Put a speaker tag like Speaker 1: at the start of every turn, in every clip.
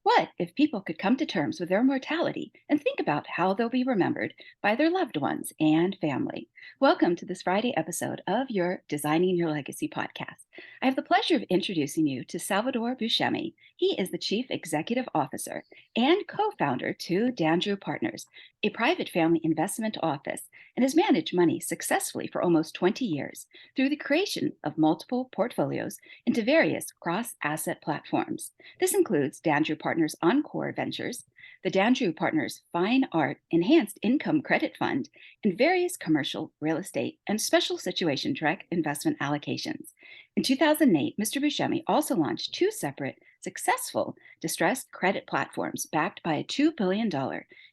Speaker 1: What if people could come to terms with their mortality and think about how they'll be remembered by their loved ones and family? Welcome to this Friday episode of your Designing Your Legacy podcast. I have the pleasure of introducing you to Salvatore Buscemi. He is the Chief Executive Officer and co-founder to Dandrew Partners, a private family investment office, and has managed money successfully for almost 20 years through the creation of multiple portfolios into various cross-asset platforms. This includes Dandrew Partners Encore Ventures, the Dandrew Partners Fine Art Enhanced Income Credit Fund, and various commercial, real estate, and special situation direct investment allocations. In 2008, Mr. Buscemi also launched two separate, successful distressed credit platforms backed by a $2 billion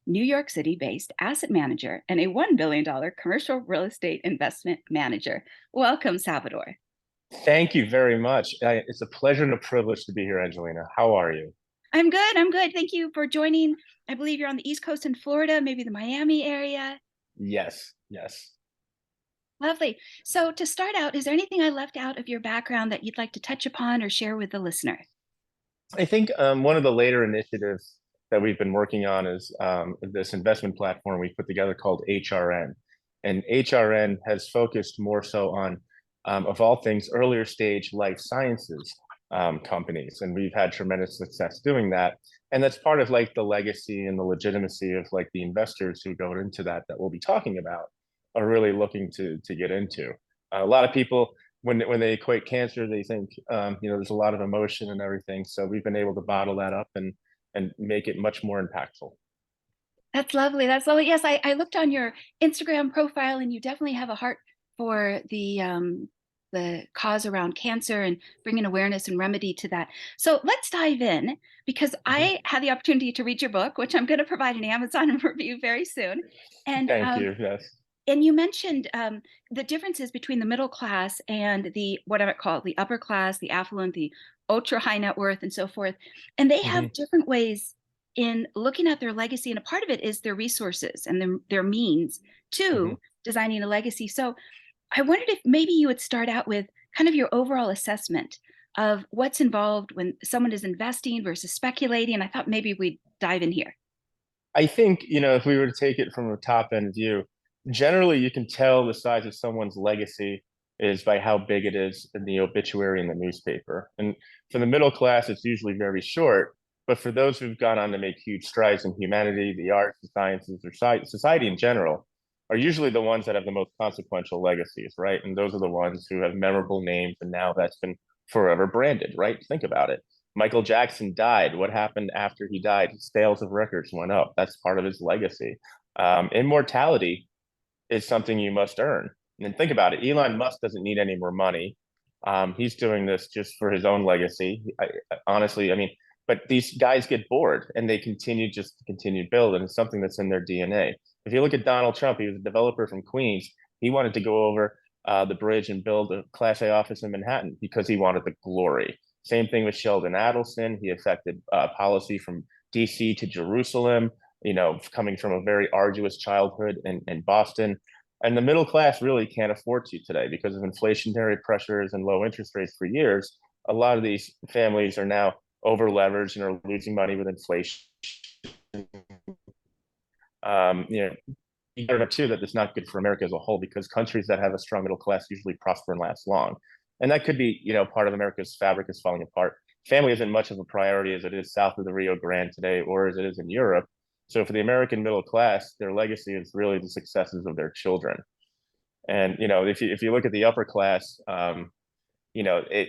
Speaker 1: New York City based asset manager and a $1 billion commercial real estate investment manager. Welcome, Salvador.
Speaker 2: Thank you very much. It's a pleasure and a privilege to be here, Angelina. How are you?
Speaker 1: I'm good. I'm good. Thank you for joining. I believe you're on the East Coast in Florida, maybe the Miami area.
Speaker 2: Yes, yes.
Speaker 1: Lovely. So, to start out, is there anything I left out of your background that you'd like to touch upon or share with the listener?
Speaker 2: I think one of the later initiatives that we've been working on is this investment platform we put together called HRN. And HRN has focused more so on, of all things, earlier stage life sciences companies. And we've had tremendous success doing that. And that's part of like the legacy and the legitimacy of like the investors who go into that we'll be talking about are really looking to get into. A lot of people when they equate cancer, they think there's a lot of emotion and everything. So we've been able to bottle that up and make it much more impactful.
Speaker 1: That's lovely. That's lovely. Yes, I looked on your Instagram profile, and you definitely have a heart for the cause around cancer and bringing awareness and remedy to that. So let's dive in because
Speaker 2: Mhm.
Speaker 1: I had the opportunity to read your book, which I'm going to provide an Amazon review very soon. And
Speaker 2: Thank you. Yes.
Speaker 1: and you mentioned the differences between the middle class and the what I would call the upper class, the affluent, the ultra high net worth, and so forth. And they have
Speaker 2: Hmm.
Speaker 1: different ways in looking at their legacy. And a part of it is their resources and their means
Speaker 2: Hmm.
Speaker 1: to designing a legacy. So I wondered if maybe you would start out with kind of your overall assessment of what's involved when someone is investing versus speculating. And I thought maybe we'd dive in here.
Speaker 2: I think, if we were to take it from a top end view, generally you can tell the size of someone's legacy is by how big it is in the obituary in the newspaper. And for the middle class, it's usually very short. But for those who've gone on to make huge strides in humanity, the arts, the sciences, or society in general, are usually the ones that have the most consequential legacies, right? And those are the ones who have memorable names, and now that's been forever branded, right? Think about it. Michael Jackson died. What happened after he died? His sales of records went up. That's part of his legacy. Immortality is something you must earn. And think about it. Elon Musk doesn't need any more money. He's doing this just for his own legacy. Honestly, I mean, but these guys get bored and they continue to build, and it's something that's in their DNA. If you look at Donald Trump, he was a developer from Queens. He wanted to go over the bridge and build a Class A office in Manhattan because he wanted the glory. Same thing with Sheldon Adelson. He affected policy from DC to Jerusalem, coming from a very arduous childhood in Boston. And the middle class really can't afford to today because of inflationary pressures and low interest rates for years. A lot of these families are now over leveraged and are losing money with inflation. Um, you know, you know too that it's not good for America as a whole because countries that have a strong middle class usually prosper and last long. And that could be, part of America's fabric is falling apart. Family isn't much of a priority as it is south of the Rio Grande today, or as it is in Europe. So for the American middle class, their legacy is really the successes of their children. And if you look at the upper class, it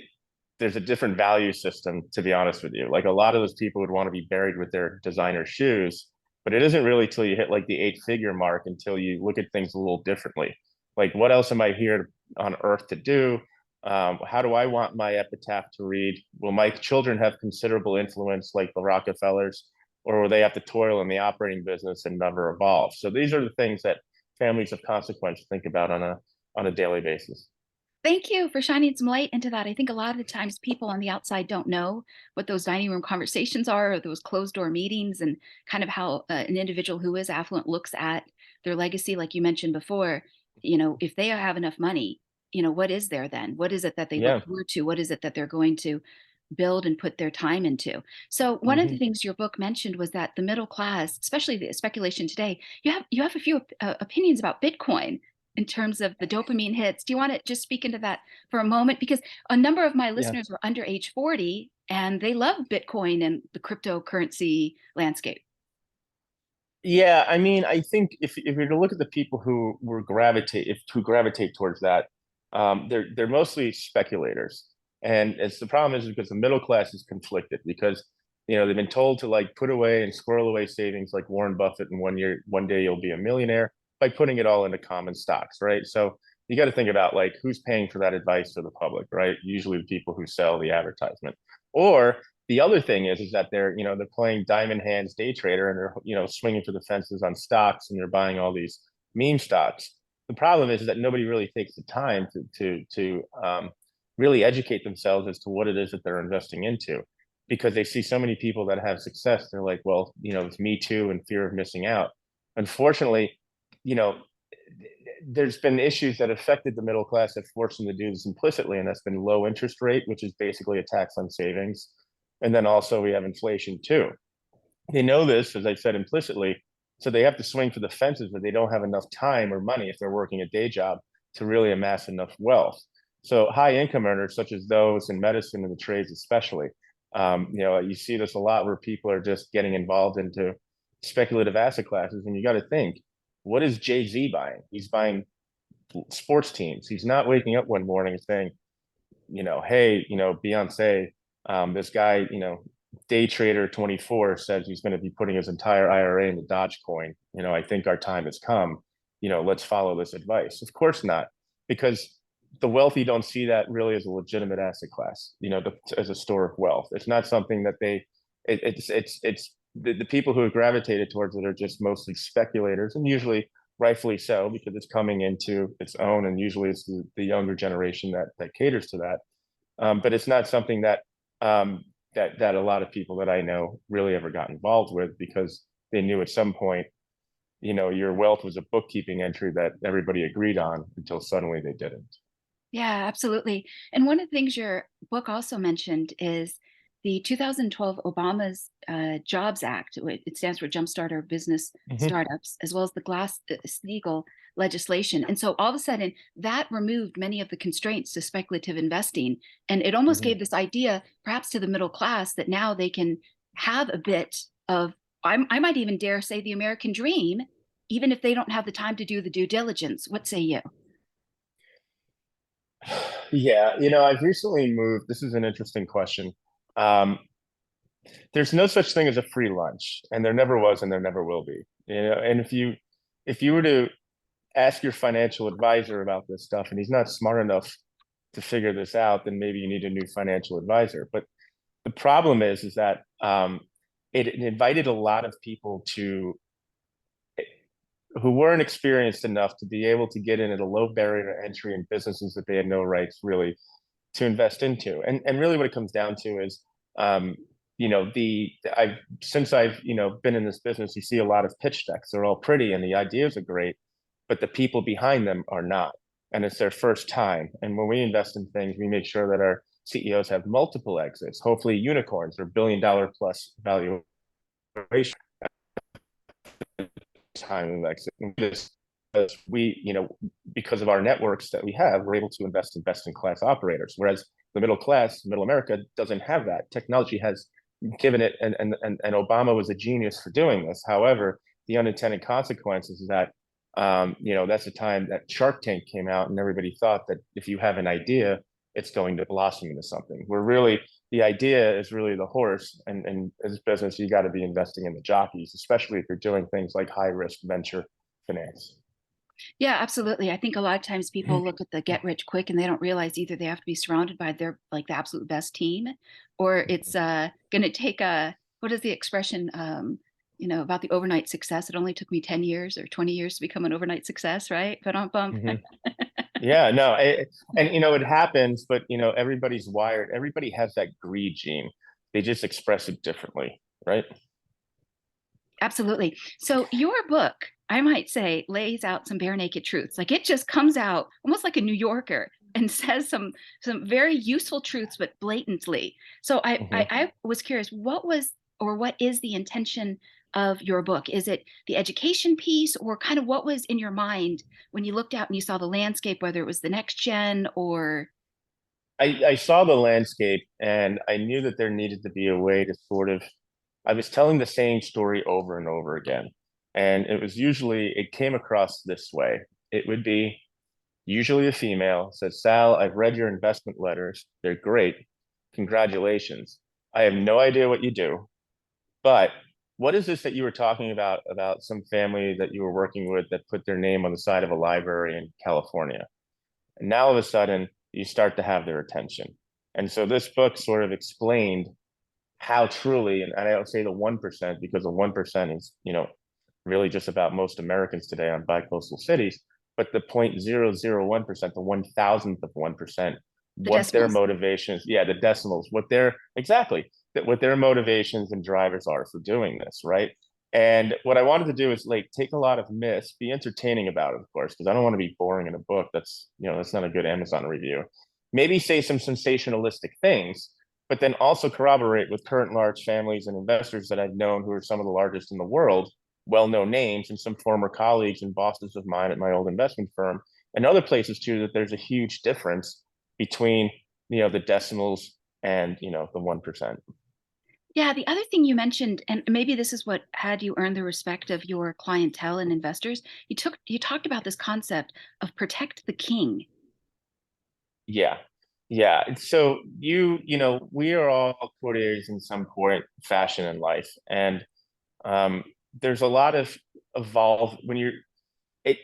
Speaker 2: there's a different value system, to be honest with you. Like a lot of those people would want to be buried with their designer shoes, but it isn't really till you hit like the eight-figure mark until you look at things a little differently. Like, what else am I here on earth to do? How do I want my epitaph to read? Will my children have considerable influence like the Rockefellers, or will they have to toil in the operating business and never evolve? So these are the things that families of consequence think about on a daily basis.
Speaker 1: Thank you for shining some light into that. I think a lot of the times people on the outside don't know what those dining room conversations are or those closed door meetings and kind of how an individual who is affluent looks at their legacy. Like you mentioned before, if they have enough money, what is there then? What is it that they look
Speaker 2: Yeah.
Speaker 1: forward to? What is it that they're going to build and put their time into. So one of the
Speaker 2: Hmm.
Speaker 1: things your book mentioned was that the middle class, especially the speculation today, you have a few opinions about Bitcoin in terms of the dopamine hits. Do you want to just speak into that for a moment? Because a number of my
Speaker 2: Yeah.
Speaker 1: listeners were under age 40 and they love Bitcoin and the cryptocurrency landscape.
Speaker 2: Yeah, I mean, I think if you're to look at the people who gravitate towards that, they're mostly speculators, and it's the problem is because the middle class is conflicted because they've been told to like put away and squirrel away savings like Warren Buffett, and one day you'll be a millionaire by putting it all into common stocks, right? So you got to think about like who's paying for that advice to the public, right? Usually the people who sell the advertisement, or the other thing is that they're playing diamond hands day trader and they're swinging for the fences on stocks and they're buying all these meme stocks. The problem is that nobody really takes the time to really educate themselves as to what it is that they're investing into, because they see so many people that have success. They're like, well, it's me too, and fear of missing out. Unfortunately, you know there's been issues that affected the middle class that forced them to do this implicitly, and that's been low interest rate, which is basically a tax on savings, and then also we have inflation too. They know this, as I said, implicitly, so they have to swing for the fences, but they don't have enough time or money if they're working a day job to really amass enough wealth. So high income earners, such as those in medicine and the trades, especially, you see this a lot where people are just getting involved into speculative asset classes, and you got to think, what is Jay Z buying? He's buying sports teams. He's not waking up one morning and saying, hey, Beyonce, this guy, day trader 24 says he's going to be putting his entire IRA into Dogecoin. I think our time has come. Let's follow this advice. Of course not, because the wealthy don't see that really as a legitimate asset class, as a store of wealth. It's not something that it's the people who have gravitated towards it are just mostly speculators, and usually rightfully so, because it's coming into its own, and usually it's the younger generation that caters to that. But it's not something that a lot of people that I know really ever got involved with, because they knew at some point, your wealth was a bookkeeping entry that everybody agreed on until suddenly they didn't.
Speaker 1: Yeah, absolutely. And one of the things your book also mentioned is the 2012 Obama's Jobs Act. It stands for Jumpstarter Business
Speaker 2: Hmm.
Speaker 1: Startups, as well as the Glass-Steagall legislation. And so all of a sudden, that removed many of the constraints to speculative investing. And it almost
Speaker 2: Hmm.
Speaker 1: gave this idea, perhaps to the middle class, that now they can have a bit of, I might even dare say, the American dream, even if they don't have the time to do the due diligence. What say you?
Speaker 2: Yeah, I've recently moved. This is an interesting question. Um, there's no such thing as a free lunch, and there never was, and there never will be. And if you were to ask your financial advisor about this stuff, and he's not smart enough to figure this out, then maybe you need a new financial advisor. But the problem is that it invited a lot of people who weren't experienced enough to be able to get in at a low barrier to entry in businesses that they had no rights really to invest into. And really what it comes down to is, um, the I've since I've been in this business, you see a lot of pitch decks. They're all pretty and the ideas are great, but the people behind them are not. And it's their first time. And when we invest in things, we make sure that our CEOs have multiple exits, hopefully unicorns or $1 billion plus valuation time of exit. Because because of our networks that we have, we're able to invest in best in class operators. Whereas the middle class, middle America, doesn't have that. Technology has given it, and Obama was a genius for doing this. However, the unintended consequences is that that's the time that Shark Tank came out, and everybody thought that if you have an idea, it's going to blossom into something. We're really the idea is really the horse, and as business, you got to be investing in the jockeys, especially if you're doing things like high risk venture finance.
Speaker 1: Yeah, absolutely. I think a lot of times people look at the get rich quick and they don't realize either they have to be surrounded by their like the absolute best team, or it's going to take a what is the expression about the overnight success? It only took me 10 years or 20 years to become an overnight success, right? But on bump.
Speaker 2: Mm-hmm. Yeah, no, and it happens, but everybody's wired. Everybody has that greed gene. They just express it differently, right?
Speaker 1: Absolutely. So your book, I might say, lays out some bare naked truths. Like it just comes out almost like a New Yorker and says some very useful truths, but blatantly. So
Speaker 2: Mhm.
Speaker 1: I was curious, what was or what is the intention of your book? Is it the education piece, or kind of what was in your mind when you looked out and you saw the landscape, whether it was the next gen or
Speaker 2: I saw the landscape and I knew that there needed to be a way to sort of, I was telling the same story over and over again. And it was usually, it came across this way. It would be usually a female said, Sal, I've read your investment letters. They're great. Congratulations. I have no idea what you do, but what is this that you were talking about some family that you were working with that put their name on the side of a library in California? And now all of a sudden, you start to have their attention. And so this book sort of explained how truly, and I don't say the 1% because the 1% is, really just about most Americans today on bicoastal cities, but the 0.001%, the 1,000th of 1%,
Speaker 1: the
Speaker 2: what their
Speaker 1: decimals?
Speaker 2: motivations, yeah, the decimals, what their, exactly, that what their motivations and drivers are for doing this, right? And what I wanted to do is like take a lot of myths, be entertaining about it, of course, because I don't want to be boring in a book. That's not a good Amazon review. Maybe say some sensationalistic things, but then also corroborate with current large families and investors that I've known who are some of the largest in the world, well-known names, and some former colleagues and bosses of mine at my old investment firm and other places too, that there's a huge difference between, the decimals and, the 1%.
Speaker 1: Yeah, the other thing you mentioned, and maybe this is what had you earn the respect of your clientele and investors, you talked about this concept of protect the king.
Speaker 2: Yeah. Yeah. So we are all courtiers in some point fashion in life. And um, there's a lot of evolve when you're it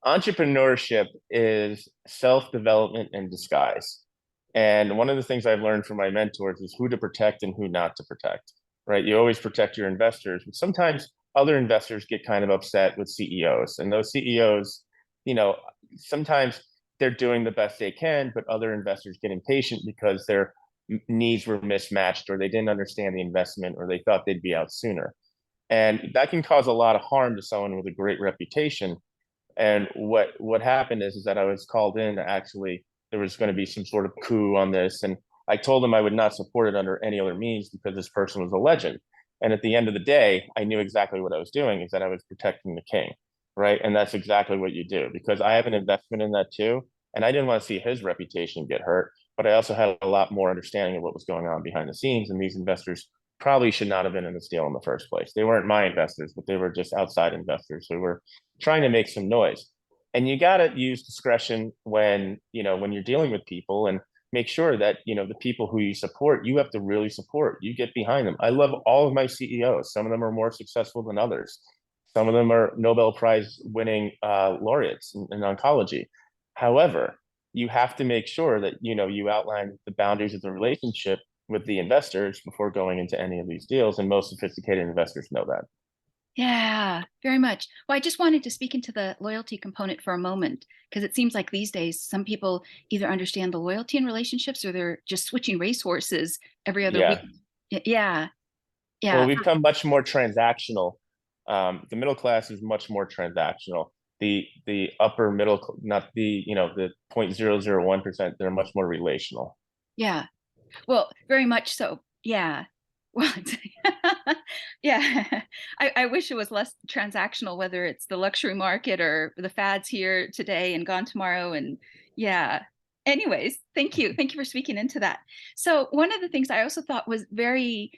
Speaker 2: entrepreneurship is self-development in disguise. And one of the things I've learned from my mentors is who to protect and who not to protect, right? You always protect your investors, but sometimes other investors get kind of upset with CEOs. And those CEOs, you know, sometimes they're doing the best they can, but other investors get impatient because their needs were mismatched or they didn't understand the investment or they thought they'd be out sooner. And that can cause a lot of harm to someone with a great reputation. And what happened is that I was called in to actually there was going to be some sort of coup on this, and I told them I would not support it under any other means because this person was a legend. And at the end of the day, I knew exactly what I was doing is that I was protecting the king, right? And that's exactly what you do because I have an investment in that too, and I didn't want to see his reputation get hurt, but I also had a lot more understanding of what was going on behind the scenes, and these investors probably should not have been in this deal in the first place. They weren't my investors, but they were just outside investors who were trying to make some noise. And you got to use discretion when you're dealing with people and make sure that, the people who you support, you have to really support. You get behind them. I love all of my CEOs. Some of them are more successful than others. Some of them are Nobel Prize winning laureates in oncology. However, you have to make sure that, you outline the boundaries of the relationship with the investors before going into any of these deals. And most sophisticated investors know that.
Speaker 1: Yeah, very much. Well, I just wanted to speak into the loyalty component for a moment because it seems like these days some people either understand the loyalty in relationships or they're just switching racehorses every other week.
Speaker 2: Yeah.
Speaker 1: Yeah,
Speaker 2: Well,
Speaker 1: yeah,
Speaker 2: we've become much more transactional. The middle class is much more transactional. The upper middle, not the 0.001%, they're much more relational.
Speaker 1: yeah. Well, very much so. Yeah. Well, yeah. I wish it was less transactional, whether it's the luxury market or the fads here today and gone tomorrow. And yeah. Anyways, thank you. Thank you for speaking into that. So, one of the things I also thought was very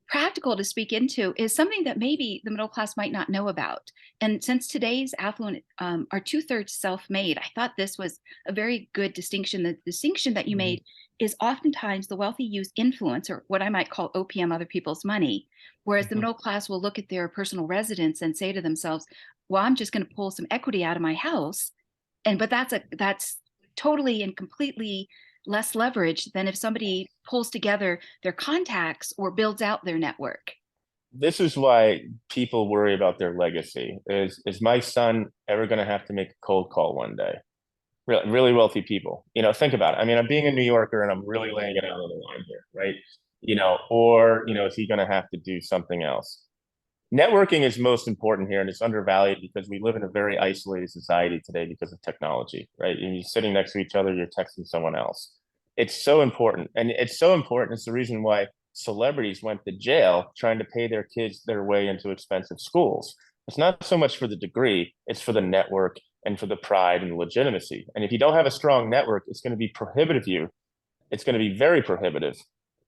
Speaker 1: practical to speak into is something that maybe the middle class might not know about. And since today's affluent are two-thirds self-made, I thought this was a very good distinction. The distinction that you
Speaker 2: Mhm.
Speaker 1: made is oftentimes the wealthy use influence, or what I might call OPM, other people's money, whereas the
Speaker 2: Mhm.
Speaker 1: middle class will look at their personal residence and say to themselves, well, I'm just going to pull some equity out of my house. But that's totally and completely less leverage than if somebody pulls together their contacts or builds out their network.
Speaker 2: This is why people worry about their legacy. Is my son ever going to have to make a cold call one day? Really, really wealthy people. Think about it. I mean, I'm being a New Yorker and I'm really laying it out on the line here, right? Or is he going to have to do something else? Networking is most important here, and it's undervalued because we live in a very isolated society today because of technology, right? And you're sitting next to each other, you're texting someone else. It's so important. And it's so important. It's the reason why celebrities went to jail trying to pay their kids their way into expensive schools. It's not so much for the degree, it's for the network and for the pride and legitimacy. And if you don't have a strong network, it's going to be prohibitive you. It's going to be very prohibitive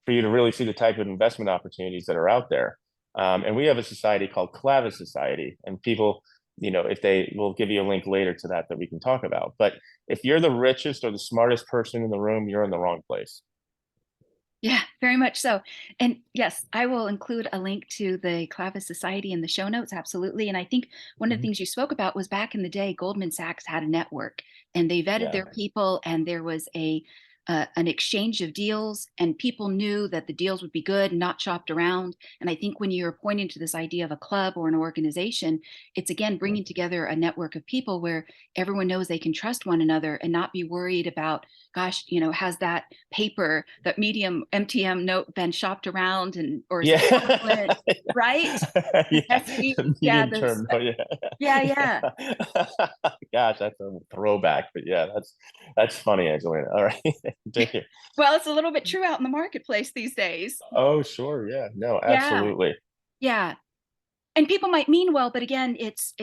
Speaker 2: for you to really see the type of investment opportunities that are out there. And we have a society called Clavis Society, and people, if they will give you a link later to that we can talk about. But if you're the richest or the smartest person in the room, you're in the wrong place.
Speaker 1: Yeah, very much so. And yes, I will include a link to the Clavis Society in the show notes. Absolutely. And I think one of the
Speaker 2: Mhm.
Speaker 1: things you spoke about was back in the day, Goldman Sachs had a network and they vetted
Speaker 2: Yeah,
Speaker 1: their people, and there was an exchange of deals, and people knew that the deals would be good and not shopped around. And I think when you're pointing to this idea of a club or an organization, it's again bringing together a network of people where everyone knows they can trust one another and not be worried about, gosh, has that paper, that medium MTM note been shopped around, and or is it
Speaker 2: yeah,
Speaker 1: fraudulent, right? The
Speaker 2: yeah.
Speaker 1: messy, yeah,
Speaker 2: Medium
Speaker 1: this,
Speaker 2: term. Oh yeah,
Speaker 1: yeah, yeah.
Speaker 2: yeah. Gosh, that's a throwback. But yeah, that's funny, Angelina. All right, continue.
Speaker 1: Well, it's a little bit true out in the marketplace these days.
Speaker 2: Oh sure, yeah, no,
Speaker 1: Yeah,
Speaker 2: absolutely.
Speaker 1: yeah. And people might mean well, but again, it's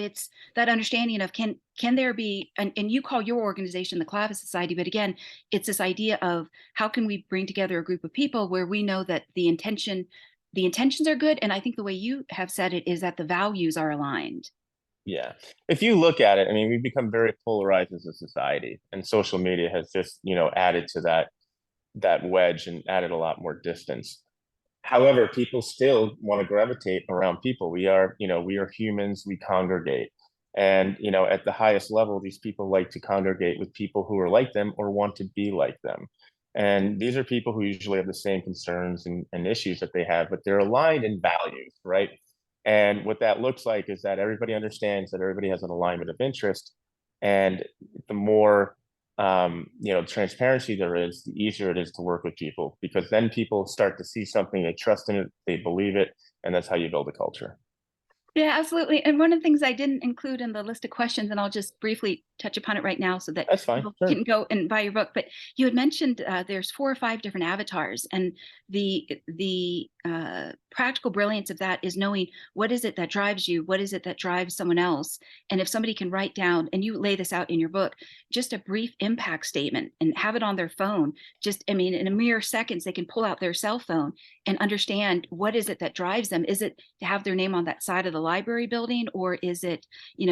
Speaker 1: that understanding of, can there be, and you call your organization the Clavis Society, but again, it's this idea of how can we bring together a group of people where we know that the intentions are good, and I think the way you have said it is that the values are aligned.
Speaker 2: Yeah. If you look at it, I mean, we've become very polarized as a society, and social media has just, added to that wedge and added a lot more distance. However, people still want to gravitate around people. We are humans, we congregate. And, at the highest level, these people like to congregate with people who are like them or want to be like them. And these are people who usually have the same concerns and issues that they have, but they're aligned in values, right? And what that looks like is that everybody understands that everybody has an alignment of interest. And the more transparency there is, the easier it is to work with people because then people start to see something, they trust in it, they believe it, and that's how you build a culture.
Speaker 1: Yeah, absolutely. And one of the things I didn't include in the list of questions, and I'll just briefly touch upon it right now so that
Speaker 2: That's fine.
Speaker 1: people
Speaker 2: Sure.
Speaker 1: can go and buy your book. But you had mentioned there's 4 or 5 different avatars, and the practical brilliance of that is knowing what is it that drives you, what is it that drives someone else, and if somebody can write down, and you lay this out in your book, just a brief impact statement and have it on their phone. Just, I mean, in a mere seconds, they can pull out their cell phone and understand what is it that drives them. Is it to have their name on that side of the library building, or is it,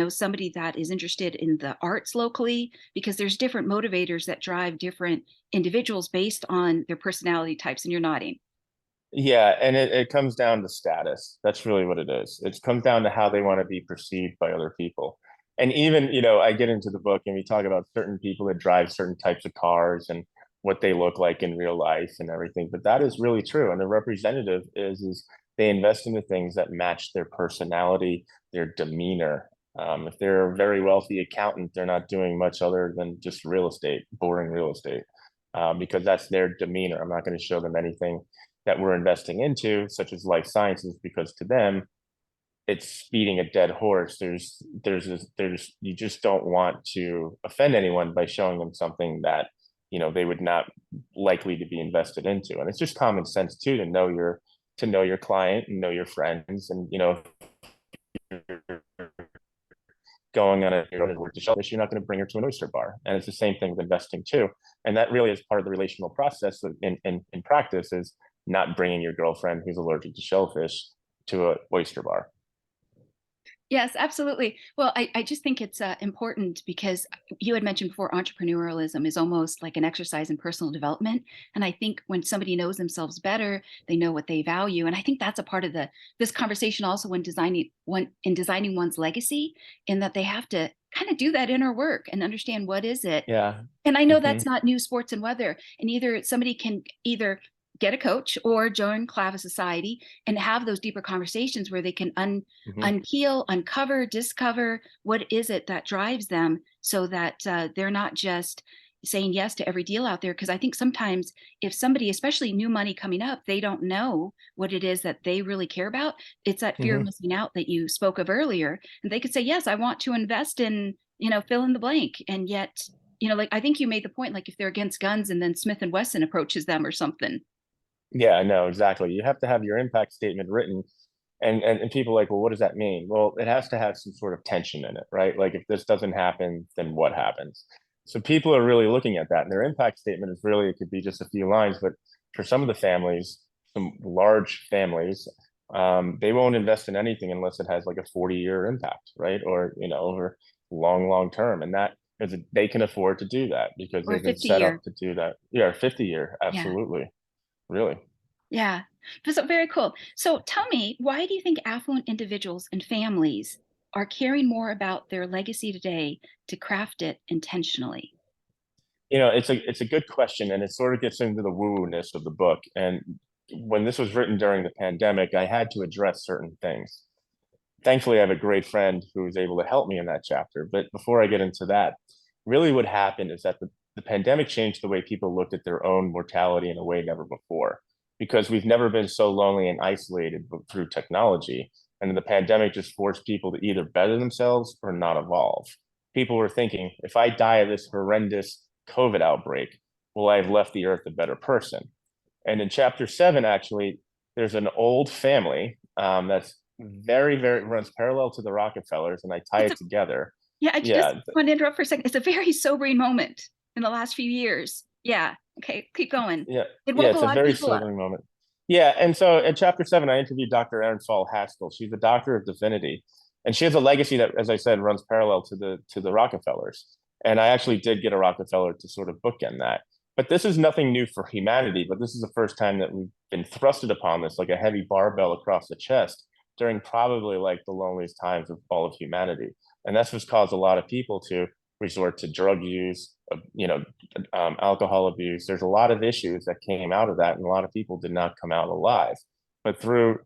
Speaker 1: somebody that is interested in the arts locally? Because there's different motivators that drive different individuals based on their personality types. And you're nodding.
Speaker 2: Yeah, and it comes down to status. That's really what it is. It comes down to how they want to be perceived by other people. And even, I get into the book and we talk about certain people that drive certain types of cars and what they look like in real life and everything. But that is really true. And the representative is they invest in the things that match their personality, their demeanor. If they're a very wealthy accountant, they're not doing much other than just real estate, boring real estate, because that's their demeanor. I'm not going to show them anything that we're investing into, such as life sciences, because to them, it's beating a dead horse. You just don't want to offend anyone by showing them something that, they would not likely to be invested into. And it's just common sense too to know your client and know your friends. And, going on a work to shellfish, you're not going to bring her to an oyster bar. And it's the same thing with investing too. And that really is part of the relational process in practice is not bringing your girlfriend who's allergic to shellfish to an oyster bar.
Speaker 1: Yes, absolutely. Well, I just think it's important because you had mentioned before, entrepreneurialism is almost like an exercise in personal development. And I think when somebody knows themselves better, they know what they value. And I think that's a part of this conversation also when designing one's legacy, in that they have to kind of do that inner work and understand what is it.
Speaker 2: Yeah.
Speaker 1: And I know
Speaker 2: Hmm.
Speaker 1: that's not new sports and weather. And either somebody can either get a coach or join Clavis Society and have those deeper conversations where they can
Speaker 2: Hmm.
Speaker 1: unpeel, uncover, discover what is it that drives them, so that they're not just saying yes to every deal out there, because I think sometimes if somebody, especially new money coming up, they don't know what it is that they really care about. It's that fear of
Speaker 2: Hmm.
Speaker 1: missing out that you spoke of earlier. And they could say, yes, I want to invest in, fill in the blank. And yet, like I think you made the point, like if they're against guns and then Smith and Wesson approaches them or something.
Speaker 2: Yeah, no, exactly. You have to have your impact statement written, and people are like, well, what does that mean? Well, it has to have some sort of tension in it, right? Like if this doesn't happen, then what happens? So people are really looking at that, and their impact statement is really, it could be just a few lines, but for some of the families, some large families, they won't invest in anything unless it has like a 40-year impact, right? Or over long term, and that is they can afford to do that because
Speaker 1: Or
Speaker 2: they've been
Speaker 1: 50
Speaker 2: set
Speaker 1: year.
Speaker 2: up to do that. Yeah, 50-year,
Speaker 1: Yeah.
Speaker 2: absolutely, really.
Speaker 1: Yeah. So very cool. So tell me, why do you think affluent individuals and families are caring more about their legacy today to craft it intentionally?
Speaker 2: It's a good question, and it sort of gets into the woo-ness of the book. And when this was written during the pandemic, I had to address certain things. Thankfully, I have a great friend who was able to help me in that chapter. But before I get into that, really what happened is that the pandemic changed the way people looked at their own mortality in a way never before, because we've never been so lonely and isolated through technology. And the pandemic just forced people to either better themselves or not evolve. People were thinking, if I die of this horrendous COVID outbreak, will I have left the earth a better person? And in chapter 7, actually, there's an old family that's very runs parallel to the Rockefellers, and I tie
Speaker 1: It's
Speaker 2: it
Speaker 1: a
Speaker 2: together.
Speaker 1: Yeah, I just
Speaker 2: Yeah,
Speaker 1: want to interrupt for a second. It's a very sobering moment in the last few years. Yeah. Okay, keep going.
Speaker 2: yeah,
Speaker 1: It
Speaker 2: yeah.
Speaker 1: woke a
Speaker 2: It's a
Speaker 1: lot of
Speaker 2: very
Speaker 1: people up.
Speaker 2: sobering moment. Yeah, and so in chapter 7, I interviewed Dr. Erin Fall Haskell. She's a doctor of divinity, and she has a legacy that, as I said, runs parallel to the Rockefellers. And I actually did get a Rockefeller to sort of bookend that. But this is nothing new for humanity. But this is the first time that we've been thrusted upon this like a heavy barbell across the chest during probably like the loneliest times of all of humanity. And that's what's caused a lot of people to resort to drug use, alcohol abuse. There's a lot of issues that came out of that, and a lot of people did not come out alive. But through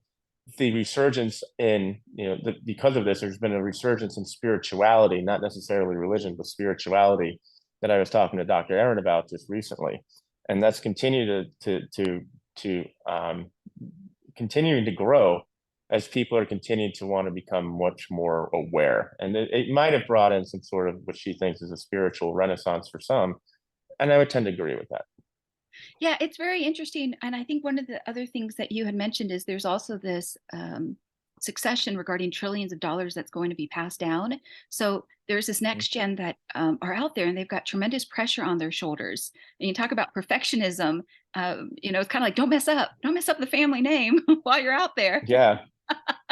Speaker 2: the resurgence in, because of this, there's been a resurgence in spirituality, not necessarily religion, but spirituality that I was talking to Dr. Aaron about just recently, and that's continued to continuing to grow as people are continuing to want to become much more aware. And it might have brought in some sort of what she thinks is a spiritual renaissance for some. And I would tend to agree with that.
Speaker 1: Yeah, it's very interesting. And I think one of the other things that you had mentioned is there's also this succession regarding trillions of dollars that's going to be passed down. So there's this next gen that are out there and they've got tremendous pressure on their shoulders. And you talk about perfectionism. It's kind of like don't mess up the family name while you're out there.
Speaker 2: Yeah,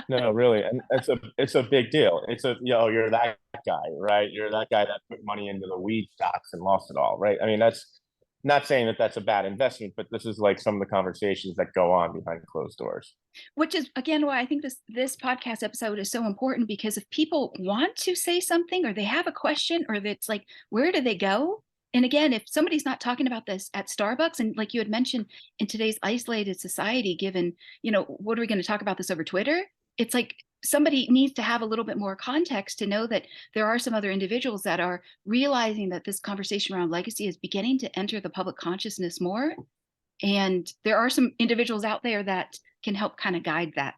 Speaker 2: no, really. And it's a big deal. You're that guy, right? You're that guy that put money into the weed stocks and lost it all, right? I mean, that's not saying that that's a bad investment, but this is like some of the conversations that go on behind closed doors.
Speaker 1: Which is again why I think this podcast episode is so important, because if people want to say something or they have a question or that's like, where do they go? And again, if somebody's not talking about this at Starbucks, and like you had mentioned, in today's isolated society, given, what are we going to talk about this over Twitter? It's like somebody needs to have a little bit more context to know that there are some other individuals that are realizing that this conversation around legacy is beginning to enter the public consciousness more, and there are some individuals out there that can help kind of guide that.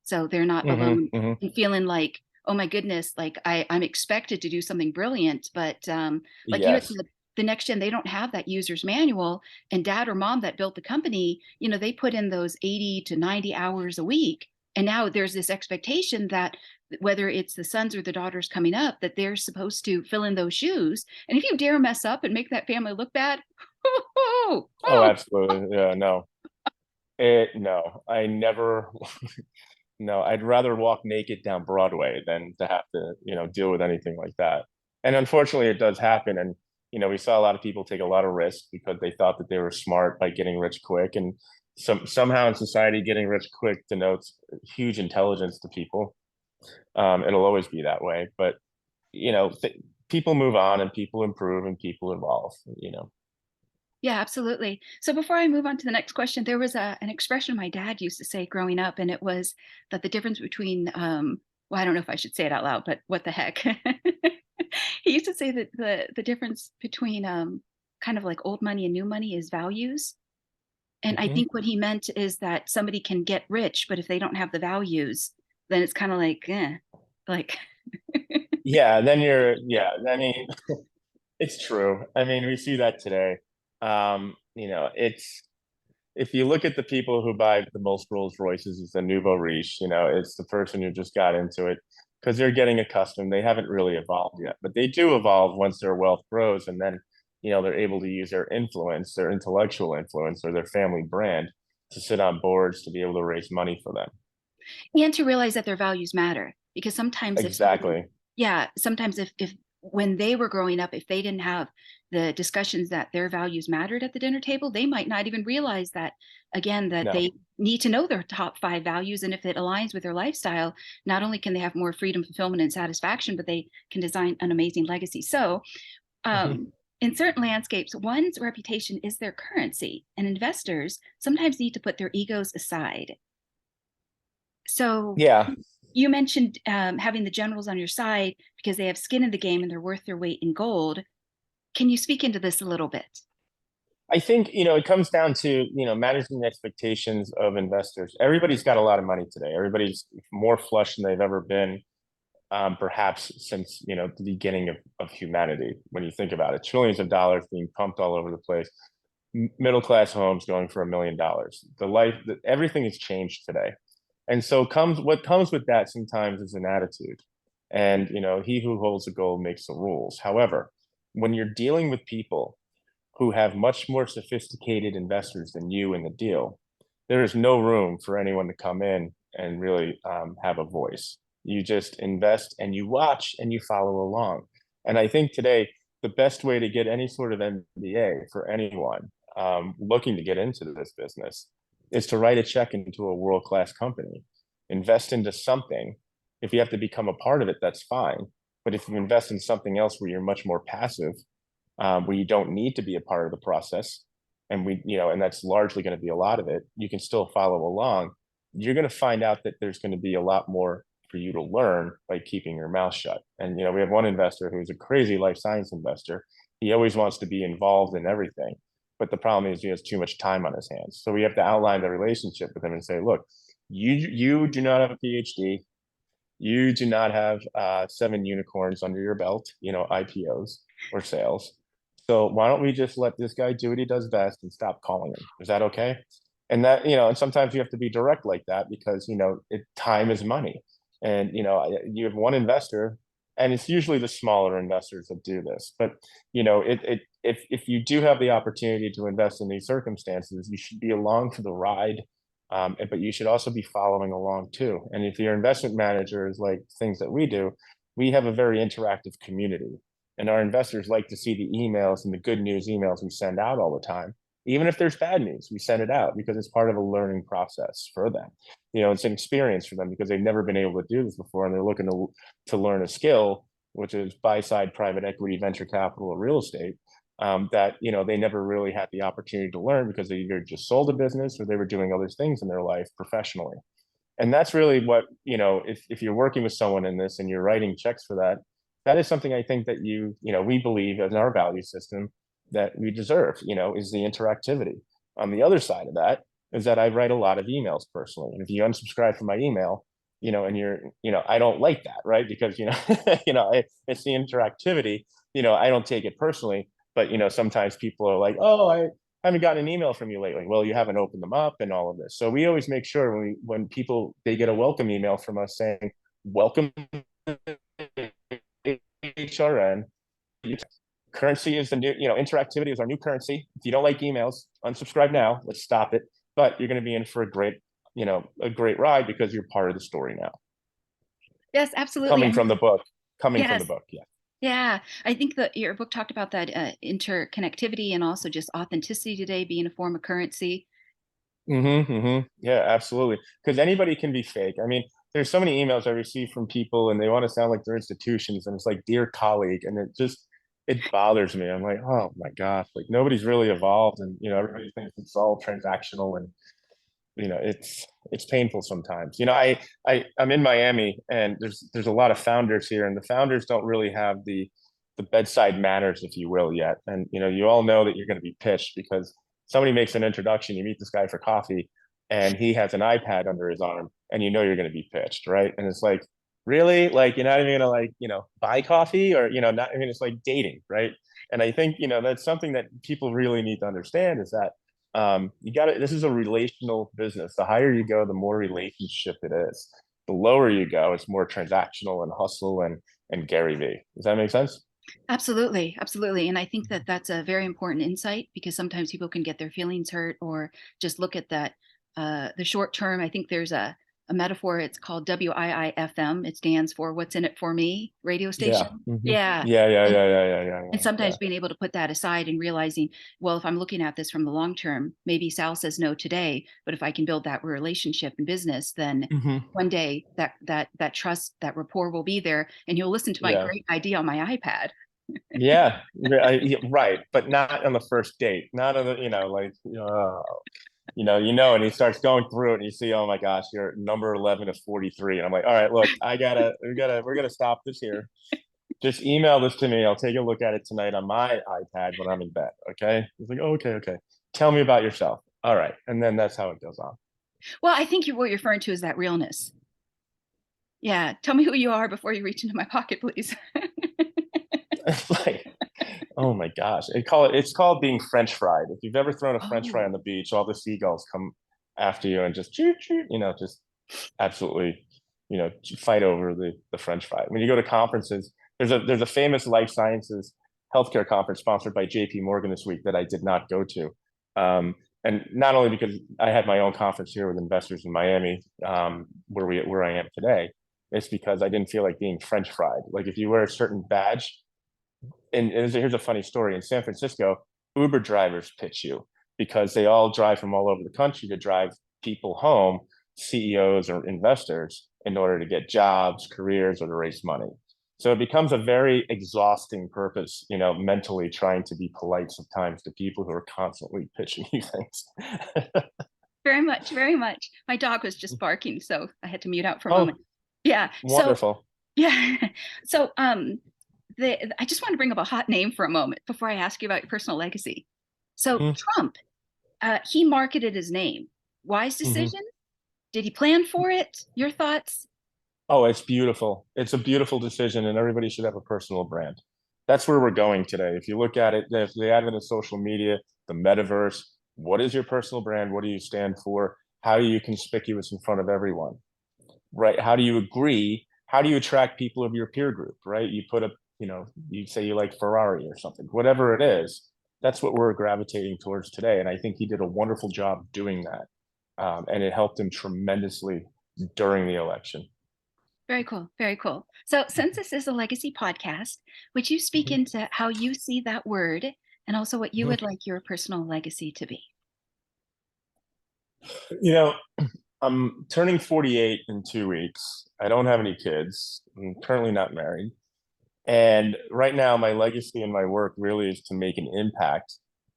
Speaker 1: So they're not
Speaker 2: Hmm.
Speaker 1: alone
Speaker 2: Hmm.
Speaker 1: and feeling like, oh my goodness, like I'm expected to do something brilliant. But like you had
Speaker 2: Yes.
Speaker 1: said, the next gen, they don't have that user's manual. And dad or mom that built the company, they put in those 80 to 90 hours a week. And now there's this expectation that whether it's the sons or the daughters coming up, that they're supposed to fill in those shoes. And if you dare mess up and make that family look bad, oh,
Speaker 2: Oh,
Speaker 1: oh,
Speaker 2: absolutely. Yeah, no. No, I never. No, I'd rather walk naked down Broadway than to have to, deal with anything like that. And unfortunately, it does happen. And, we saw a lot of people take a lot of risks because they thought that they were smart by getting rich quick. And somehow in society, getting rich quick denotes huge intelligence to people. It'll always be that way. But, people move on and people improve and people evolve.
Speaker 1: yeah, absolutely. So before I move on to the next question, there was an expression my dad used to say growing up, and it was that the difference between, well, I don't know if I should say it out loud, but what the heck? He used to say that the difference between kind of like old money and new money is values. And I
Speaker 2: Hmm.
Speaker 1: think what he meant is that somebody can get rich, but if they don't have the values, then it's kind of like, like,
Speaker 2: Yeah, then yeah, I mean, it's true. I mean, we see that today. It's if you look at the people who buy the most Rolls Royces, it's the nouveau riche. It's the person who just got into it because they're getting accustomed. They haven't really evolved yet, but they do evolve once their wealth grows, and then they're able to use their influence, their intellectual influence, or their family brand to sit on boards to be able to raise money for them.
Speaker 1: and to realize that their values matter. Because sometimes if somebody,
Speaker 2: Exactly.
Speaker 1: yeah, sometimes if when they were growing up, if they didn't have the discussions that their values mattered at the dinner table, they might not even realize that, again, that
Speaker 2: No.
Speaker 1: they need to know their top five values. And if it aligns with their lifestyle, not only can they have more freedom, fulfillment, and satisfaction, but they can design an amazing legacy. So,
Speaker 2: Hmm.
Speaker 1: in certain landscapes, one's reputation is their currency, and investors sometimes need to put their egos aside. So,
Speaker 2: Yeah.
Speaker 1: you mentioned having the generals on your side because they have skin in the game and they're worth their weight in gold. Can you speak into this a little bit?
Speaker 2: I think, it comes down to, managing the expectations of investors. Everybody's got a lot of money today. Everybody's more flush than they've ever been, perhaps since, the beginning of humanity. When you think about it, trillions of dollars being pumped all over the place, middle class homes going for $1 million. Everything has changed today. And so what comes with that sometimes is an attitude. And, he who holds the gold makes the rules. However, when you're dealing with people who have much more sophisticated investors than you in the deal, there is no room for anyone to come in and really have a voice. You just invest and you watch and you follow along. And I think today, the best way to get any sort of MBA for anyone looking to get into this business is to write a check into a world class company, invest into something. If you have to become a part of it, that's fine. But if you invest in something else where you're much more passive, where you don't need to be a part of the process, and that's largely going to be a lot of it, you can still follow along. You're going to find out that there's going to be a lot more for you to learn by keeping your mouth shut. And we have one investor who's a crazy life science investor. He always wants to be involved in everything, but the problem is he has too much time on his hands. So we have to outline the relationship with him and say, look, you do not have a PhD. You do not have 7 unicorns under your belt, IPOs or sales. So why don't we just let this guy do what he does best and stop calling him? Is that okay? And and sometimes you have to be direct like that because, time is money. And, you have one investor, and it's usually the smaller investors that do this. But, if you do have the opportunity to invest in these circumstances, you should be along for the ride, but you should also be following along too. And if your investment manager is like things that we do, we have a very interactive community. And our investors like to see the emails and the good news emails we send out all the time. Even if there's bad news, we send it out because it's part of a learning process for them. It's an experience for them because they've never been able to do this before, and they're looking to learn a skill, which is buy side private equity, venture capital, or real estate, that they never really had the opportunity to learn because they either just sold a business or they were doing other things in their life professionally. And that's really what, if you're working with someone in this and you're writing checks for that, that is something I think that we believe in our value system that we deserve, is the interactivity. On the other side of that is that I write a lot of emails personally, and if you unsubscribe from my email, and I don't like that, right? Because it's the interactivity. I don't take it personally, but sometimes people are like, oh, I haven't gotten an email from you lately. Well, you haven't opened them up and all of this. So we always make sure when people they get a welcome email from us saying, welcome HRN. Currency is the new, interactivity is our new currency. If you don't like emails, unsubscribe now. Let's stop it. But you're going to be in for a great ride because you're part of the story now.
Speaker 1: Yes, absolutely. I
Speaker 2: Coming from
Speaker 1: mean,
Speaker 2: the book, coming from the
Speaker 1: yes.
Speaker 2: book. Yeah.
Speaker 1: Yeah, I think that your book talked about that interconnectivity and also just authenticity today being a form of currency.
Speaker 2: Yeah, absolutely. Because anybody can be fake. I mean, there's so many emails I receive from people and they want to sound like they're institutions and it's like, dear colleague, and it bothers me. I'm like, oh my gosh, like nobody's really evolved and everybody thinks it's all transactional and it's painful sometimes. I'm in Miami and there's a lot of founders here and the founders don't really have the bedside manners, if you will, yet. And you all know that you're going to be pitched because somebody makes an introduction. You meet this guy for coffee, and he has an iPad under his arm, and you're going to be pitched, right? And it's like, really, like you're not even going to like buy coffee, or not. I mean, it's like dating, right? And I think that's something that people really need to understand is that you got to. This is a relational business. The higher you go, the more relationship it is. The lower you go, it's more transactional and hustle and Gary V. Does that make sense?
Speaker 1: Absolutely, absolutely. And I think that that's a very important insight because sometimes people can get their feelings hurt or just look at that the short term. I think there's a metaphor. It's called WIIFM. It stands for What's in It for Me radio
Speaker 2: Yeah.
Speaker 1: station.
Speaker 2: Hmm.
Speaker 1: Yeah.
Speaker 2: Yeah, yeah,
Speaker 1: And
Speaker 2: yeah, yeah, yeah, yeah,
Speaker 1: and
Speaker 2: yeah, yeah.
Speaker 1: sometimes being able to put that aside and realizing, well, if I'm looking at this from the long term, maybe Sal says no today, but if I can build that relationship in business, then
Speaker 2: Hmm.
Speaker 1: one day that trust, that rapport will be there, and you'll listen to my
Speaker 2: Yeah.
Speaker 1: great idea on my iPad.
Speaker 2: Yeah, yeah, right, but not on the first date. Not on the, like, and he starts going through it, and you see, oh my gosh, you're number 11 of 43, and I'm like, all right, look, we're gonna stop this here. Just email this to me. I'll take a look at it tonight on my iPad when I'm in bed. Okay? He's like, oh, okay, okay. Tell me about yourself. All right, and then that's how it goes on.
Speaker 1: Well, I think what you're referring to is that realness. Yeah, tell me who you are before you reach into my pocket, please.
Speaker 2: It's like, oh my gosh, it's called being French fried. If you've ever thrown a French fry
Speaker 1: Oh,
Speaker 2: on the beach, all the seagulls come after you and just choo choo, just absolutely, fight over the French fry. When you go to conferences, there's a famous life sciences healthcare conference sponsored by JP Morgan this week that I did not go to. And not only because I had my own conference here with investors in Miami, where I am today, it's because I didn't feel like being French fried. Like if you wear a certain badge, and here's a funny story. In San Francisco, Uber drivers pitch you because they all drive from all over the country to drive people home, CEOs or investors, in order to get jobs, careers, or to raise money. So it becomes a very exhausting purpose, mentally trying to be polite sometimes to people who are constantly pitching you things.
Speaker 1: very much, very much. My dog was just barking, so I had to mute out for a moment.
Speaker 2: Oh,
Speaker 1: Yeah. So
Speaker 2: wonderful.
Speaker 1: yeah. So I just want to bring up a hot name for a moment before I ask you about your personal legacy. So
Speaker 2: Mm-hmm.
Speaker 1: Trump, he marketed his name. Wise
Speaker 2: Mm-hmm.
Speaker 1: decision? Did he plan for it? Your thoughts?
Speaker 2: Oh, it's beautiful. It's a beautiful decision, and everybody should have a personal brand. That's where we're going today. If you look at it, the advent of social media, the metaverse, what is your personal brand? What do you stand for? How are you conspicuous in front of everyone? Right? How do you agree? How do you attract people of your peer group? Right? You put up, you say you like Ferrari or something, whatever it is. That's what we're gravitating towards today, and I think he did a wonderful job doing that, and it helped him tremendously during the election.
Speaker 1: Very cool. Very cool. So, since this is a legacy podcast, would you speak
Speaker 2: Mhm.
Speaker 1: into how you see that word and also what you would
Speaker 2: Mhm.
Speaker 1: like your personal legacy to be?
Speaker 2: You know, I'm turning 48 in 2 weeks. I don't have any kids. I'm currently not married. And right now, my legacy and my work really is to make an impact,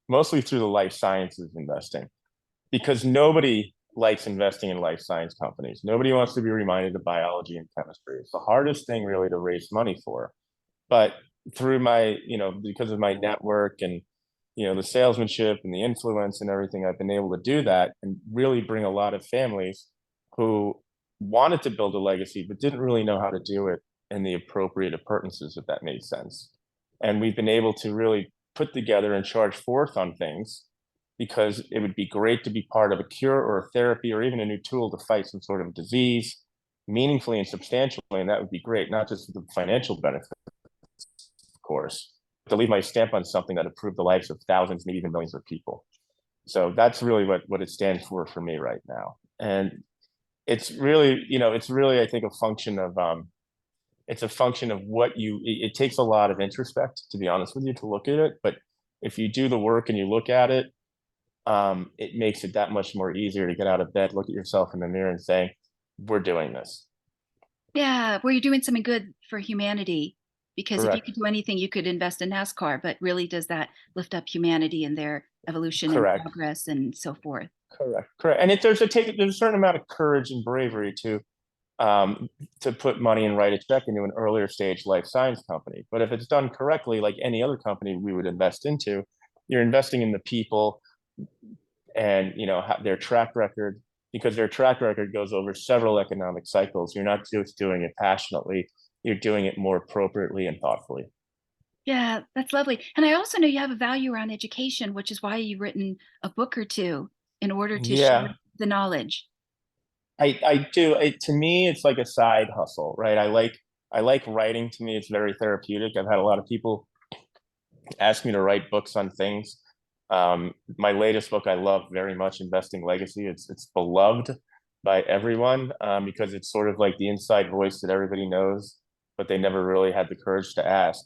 Speaker 2: mostly through the life sciences investing, because nobody likes investing in life science companies. Nobody wants to be reminded of biology and chemistry. It's the hardest thing really to raise money for. But through my, because of my network and the salesmanship and the influence and everything, I've been able to do that and really bring a lot of families who wanted to build a legacy but didn't really know how to do it in the appropriate appurtenances, if that made sense. And we've been able to really put together and charge forth on things because it would be great to be part of a cure or a therapy or even a new tool to fight some sort of disease meaningfully and substantially. And that would be great, not just the financial benefit, of course, to leave my stamp on something that improved the lives of thousands, maybe even millions of people. So that's really what it stands for me right now. And it's really, I think, a function of, it's a function of it takes a lot of introspect, to be honest with you, to look at it. But if you do the work and you look at it, it makes it that much more easier to get out of bed, look at yourself in the mirror and say, we're doing this.
Speaker 1: Yeah, where you're doing something good for humanity. Because if you could
Speaker 2: Correct.
Speaker 1: do anything, you could invest in NASCAR, but really does that lift up humanity and their evolution and
Speaker 2: Correct.
Speaker 1: progress and so forth?
Speaker 2: Correct. Correct. And there's a certain amount of courage and bravery too um, to put money and write a check into an earlier stage life science company. But if it's done correctly, like any other company we would invest into, you're investing in the people and their track record, because their track record goes over several economic cycles. You're not just doing it passionately, you're doing it more appropriately and thoughtfully.
Speaker 1: Yeah, that's lovely. And I also know you have a value around education, which is why you've written a book or two in order to share
Speaker 2: Yeah,
Speaker 1: the knowledge.
Speaker 2: I do. To me, it's like a side hustle, right? I like writing. To me, it's very therapeutic. I've had a lot of people ask me to write books on things. My latest book I love very much, Investing Legacy. It's beloved by everyone, because it's sort of like the inside voice that everybody knows, but they never really had the courage to ask.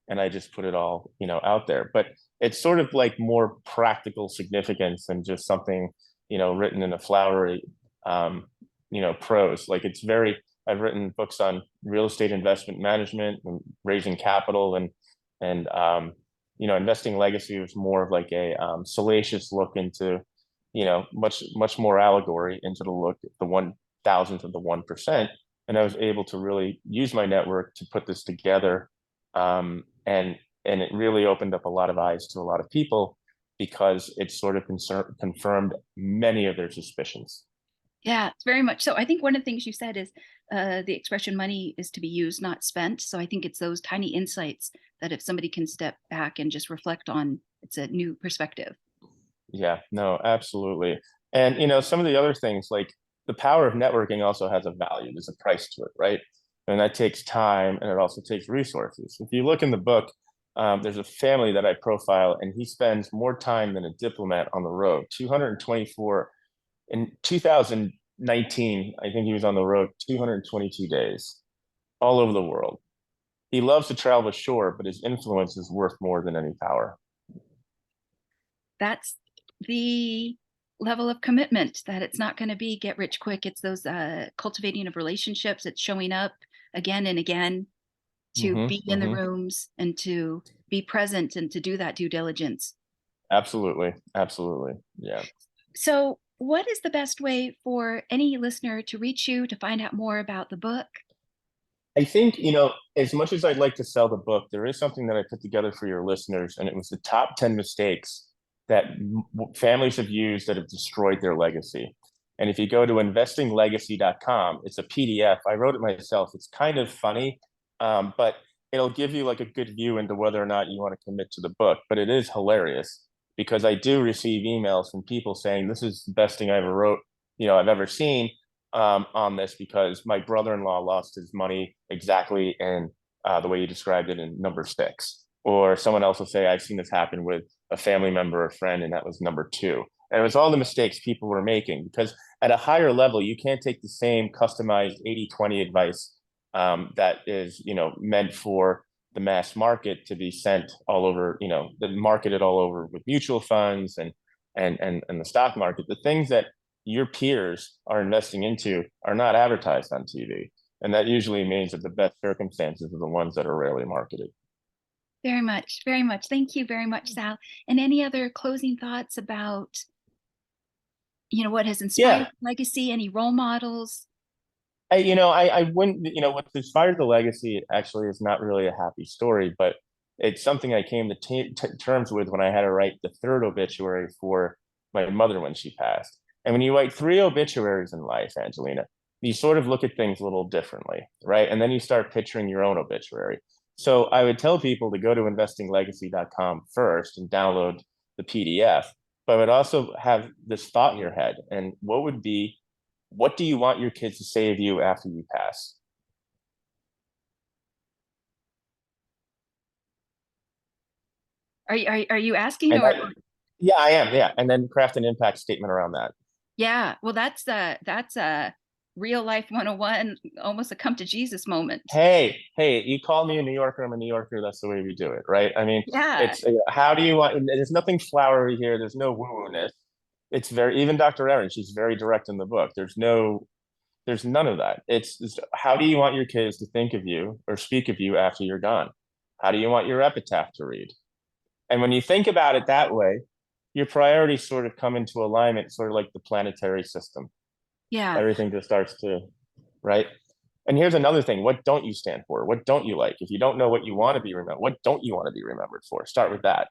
Speaker 2: And I just put it all, out there. But it's sort of like more practical significance than just something, written in a flowery, prose. Like it's very. I've written books on real estate investment management and raising capital, and Investing Legacy was more of like a salacious look into, much more allegory into the look at the 1,000th of the 1%. And I was able to really use my network to put this together. And it really opened up a lot of eyes to a lot of people because it sort of confirmed many of their suspicions.
Speaker 1: Yeah, it's very much so. I think one of the things you said is the expression money is to be used, not spent. So I think it's those tiny insights that if somebody can step back and just reflect on, it's a new perspective.
Speaker 2: Yeah, no, absolutely. And some of the other things like the power of networking also has a value. There's a price to it, right? And that takes time and it also takes resources. If you look in the book, there's a family that I profile, and he spends more time than a diplomat on the road. 224 in 2019, I think he was on the road 222 days all over the world. He loves to travel ashore, but his influence is worth more than any power.
Speaker 1: That's the level of commitment that it's not going to be get rich quick. It's those cultivating of relationships. It's showing up again and again to
Speaker 2: Hmm.
Speaker 1: be in the
Speaker 2: Hmm.
Speaker 1: rooms and to be present and to do that due diligence.
Speaker 2: Absolutely. Absolutely. Yeah.
Speaker 1: So, what is the best way for any listener to reach you to find out more about the book?
Speaker 2: I think, as much as I'd like to sell the book, there is something that I put together for your listeners, and it was the top 10 mistakes that families have used that have destroyed their legacy. And if you go to investinglegacy.com, it's a PDF. I wrote it myself. It's kind of funny, but it'll give you like a good view into whether or not you want to commit to the book. But it is hilarious because I do receive emails from people saying, this is the best thing I ever wrote, I've ever seen, on this, because my brother-in-law lost his money exactly in the way you described it in number six. Or someone else will say, I've seen this happen with a family member or friend, and that was number two. And it was all the mistakes people were making because at a higher level, you can't take the same customized 80/20 advice that is, meant for the mass market to be sent all over, the marketed all over with mutual funds and the stock market. The things that your peers are investing into are not advertised on TV. And that usually means that the best circumstances are the ones that are rarely marketed.
Speaker 1: Very much, very much. Thank you very much, Sal. And any other closing thoughts about, what has inspired
Speaker 2: Yeah.
Speaker 1: legacy, any role models?
Speaker 2: I wouldn't, what's inspired the legacy actually is not really a happy story, but it's something I came to terms with when I had to write the third obituary for my mother when she passed. And when you write three obituaries in life, Angelina, you sort of look at things a little differently, right? And then you start picturing your own obituary. So I would tell people to go to investinglegacy.com first and download the PDF, but I would also have this thought in your head. And what do you want your kids to say of you after you pass?
Speaker 1: Are you asking
Speaker 2: And
Speaker 1: or
Speaker 2: yeah, I am. Yeah. And then craft an impact statement around that.
Speaker 1: yeah, well that's a real life 101, almost a come to Jesus moment.
Speaker 2: Hey, you call me a New Yorker. I'm a New Yorker. That's the way we do it. Right. I mean,
Speaker 1: Yeah.
Speaker 2: it's how do you want, there's nothing flowery here. There's no woo woo ness. It's very, even Dr. Erin, she's very direct in the book. There's none of that. It's how do you want your kids to think of you or speak of you after you're gone? How do you want your epitaph to read? And when you think about it that way, your priorities sort of come into alignment, sort of like the planetary system.
Speaker 1: Yeah.
Speaker 2: Everything just starts to right? And here's another thing. What don't you stand for? What don't you like? If you don't know what you want to be remembered, what don't you want to be remembered for? Start with that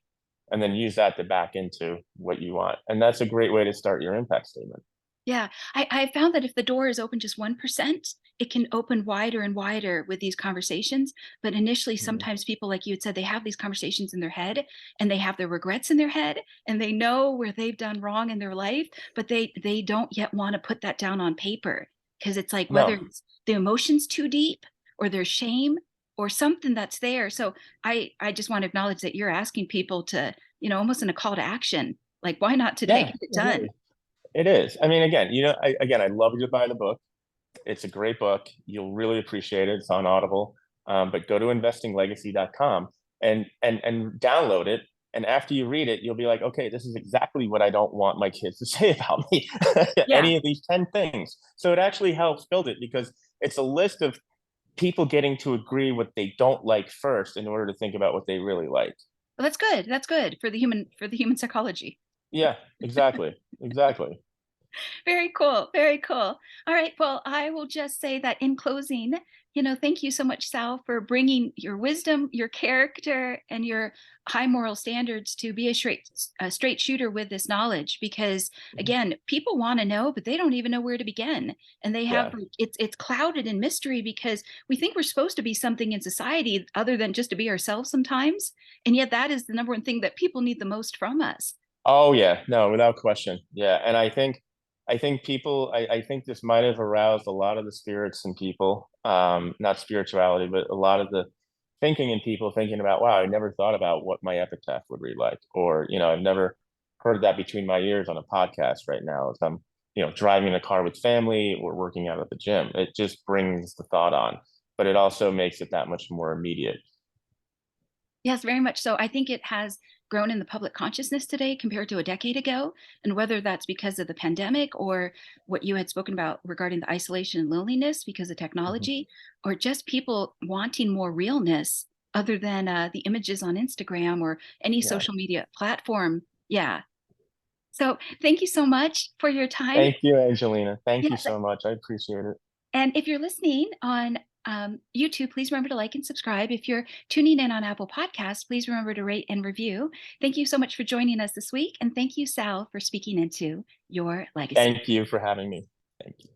Speaker 2: and then use that to back into what you want. And that's a great way to start your impact statement.
Speaker 1: Yeah, I found that if the door is open just 1%, it can open wider and wider with these conversations. But initially,
Speaker 2: Mhm.
Speaker 1: sometimes people, like you had said, they have these conversations in their head and they have their regrets in their head and they know where they've done wrong in their life, but they don't yet want to put that down on paper because it's like whether
Speaker 2: No,
Speaker 1: it's the emotions too deep or there's shame or something that's there. So I just want to acknowledge that you're asking people to, almost in a call to action, like why not today
Speaker 2: yeah,
Speaker 1: get it done?
Speaker 2: really. It is. I mean, again, I'd love you to buy the book. It's a great book. You'll really appreciate it. It's on Audible. But go to investinglegacy.com and download it. And after you read it, you'll be like, okay, this is exactly what I don't want my kids to say about me.
Speaker 1: Yeah.
Speaker 2: Any of these 10 things. So it actually helps build it because it's a list of people getting to agree what they don't like first in order to think about what they really like.
Speaker 1: Well, that's good. That's good for the human psychology.
Speaker 2: Yeah, exactly. Exactly.
Speaker 1: Very cool. Very cool. All right. Well, I will just say that in closing, thank you so much, Sal, for bringing your wisdom, your character, and your high moral standards to be a straight shooter with this knowledge. Because again, people want to know, but they don't even know where to begin, and they have
Speaker 2: Yeah.
Speaker 1: like it's clouded in mystery because we think we're supposed to be something in society other than just to be ourselves sometimes, and yet that is the number one thing that people need the most from us.
Speaker 2: Oh yeah, no, without question. Yeah. And I think this might have aroused a lot of the spirits in people. Not spirituality, but a lot of the thinking in people thinking about, wow, I never thought about what my epitaph would read like. Or, I've never heard that between my ears on a podcast right now as I'm, driving in a car with family or working out at the gym. It just brings the thought on, but it also makes it that much more immediate.
Speaker 1: Yes, very much so. I think it has grown in the public consciousness today compared to a decade ago. And whether that's because of the pandemic or what you had spoken about regarding the isolation and loneliness because of
Speaker 2: Mhm.
Speaker 1: technology, or just people wanting more realness other than the images on Instagram or any
Speaker 2: Yeah.
Speaker 1: social media platform. Yeah. So thank you so much for your time.
Speaker 2: Thank you, Angelina. Thank you
Speaker 1: Yes.
Speaker 2: so much. I appreciate it.
Speaker 1: And if you're listening on YouTube, please remember to like and subscribe. If you're tuning in on Apple Podcasts, please remember to rate and review. Thank you so much for joining us this week. And thank you, Sal, for speaking into your legacy.
Speaker 2: Thank you for having me. Thank you.